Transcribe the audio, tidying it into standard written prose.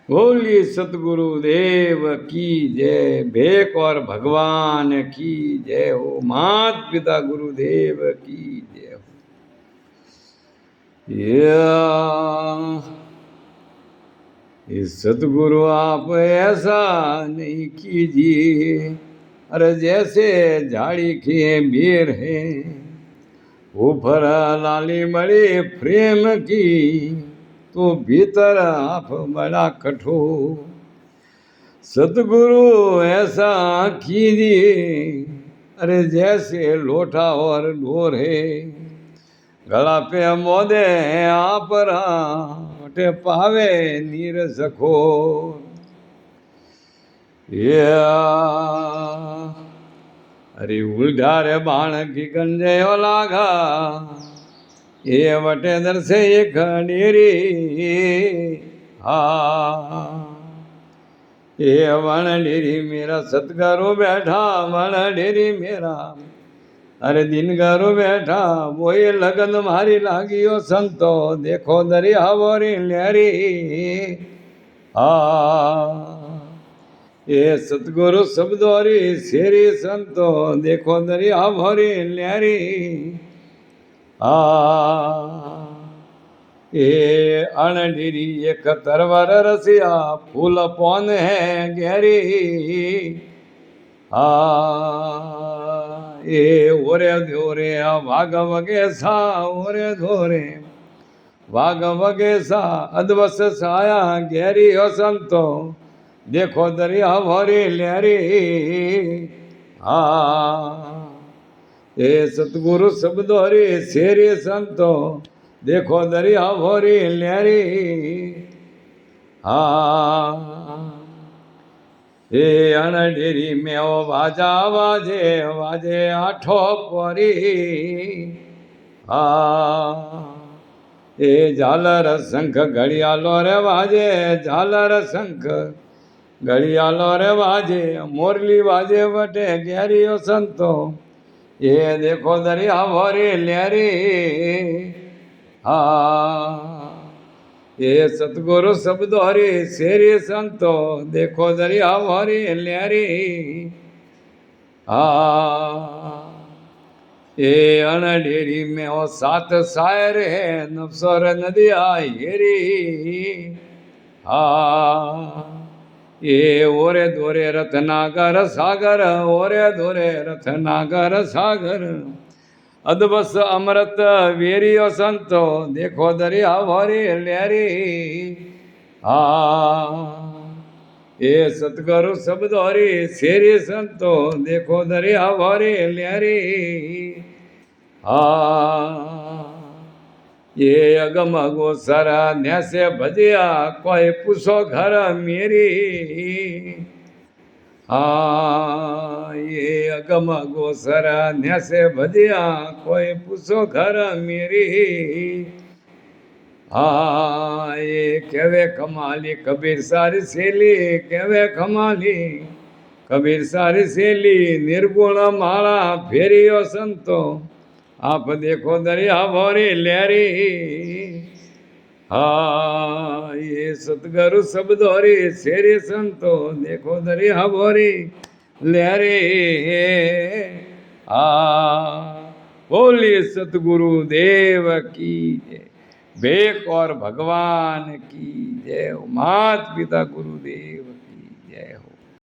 बोलिए सतगुरु देव की जय। भेक और भगवान की जय हो। मात पिता गुरुदेव की जय हो। ये सतगुरु आप ऐसा नहीं कीजिए, अरे जैसे झाड़ी के बेर है, ऊपर लाली बड़ी प्रेम की, तो भीतर आप बड़ा कठोर। सतगुरु ऐसा कीजिए, अरे जैसे लोटा और डोर है, गला पे मोदे आप राटे पावे नीर सखो। अरे उल्ढारे बाण की गंजयो लागा, ये वटे दर से एक डेरी। ये वण डेरी मेरा सतगुरु बैठा, वण डेरी मेरा अरे दिन गरु बैठा। वो ये लगन मारी लागियो संतो, देखो दरिया बोरी लहरी। ये सतगुरु शब्दोरी शेरी संतो, देखो दरिया भरी लहरी। ये अणडीरी एक तरवर रसिया, फूल पौन है गहरी। ये ओरे धोरे वाघ वगे सा, ओरे धोरे वाघ वगे सा, अदवस साया गहरी हो संतो, देखो दरिया भरी लहरी। ये सतगुरु शब्दोरी शेरी संतो, देखो दरिया भरी लहरी। हे अणडेरी में ओ बाजा वाजे, वाजे आठो परी। ए झालर शंख घड़ियालो रे वाजे, झालर शंख घड़ियालो रे वाजे, मोरली वाजे वटे गहरियो संतो, ये देखो दरिया भरी लहरी। ये सतगुरु शब्दोरी शेरी संतो, देखो दरिया भरी लहरी। ये अणडेरी में ओ सात शायर है, नफसर नदिया हेरी। ये ओरे दोरे रत्नागर सागर, ओरे दोरे रत्नागर सागर, अदबस अमृत वेरियो संतो, देखो दरिया भरी लहरी। ये सतगुरु शब्दोरी शेरी संतो, देखो दरिया भरी लहरी। ये अगम गोसर न्यासे भजिया, कोई पूछो घर मेरी। ये अगम गोसर न्यासे भजिया, कोई पूछो घर मेरी। ये कहवे कमाली कबीर सारी सेली, कहवे कमाली कबीर सारी सेली, निर्गुण माला फेरियो संतो, आप देखो दरिया भरी लहरी। ये सतगुरु शब्दोरी शेरी संतो, देखो दरिया भरी लहरी। बोलिए सतगुरु देव की जय। भेक और भगवान की जय। मात पिता गुरुदेव।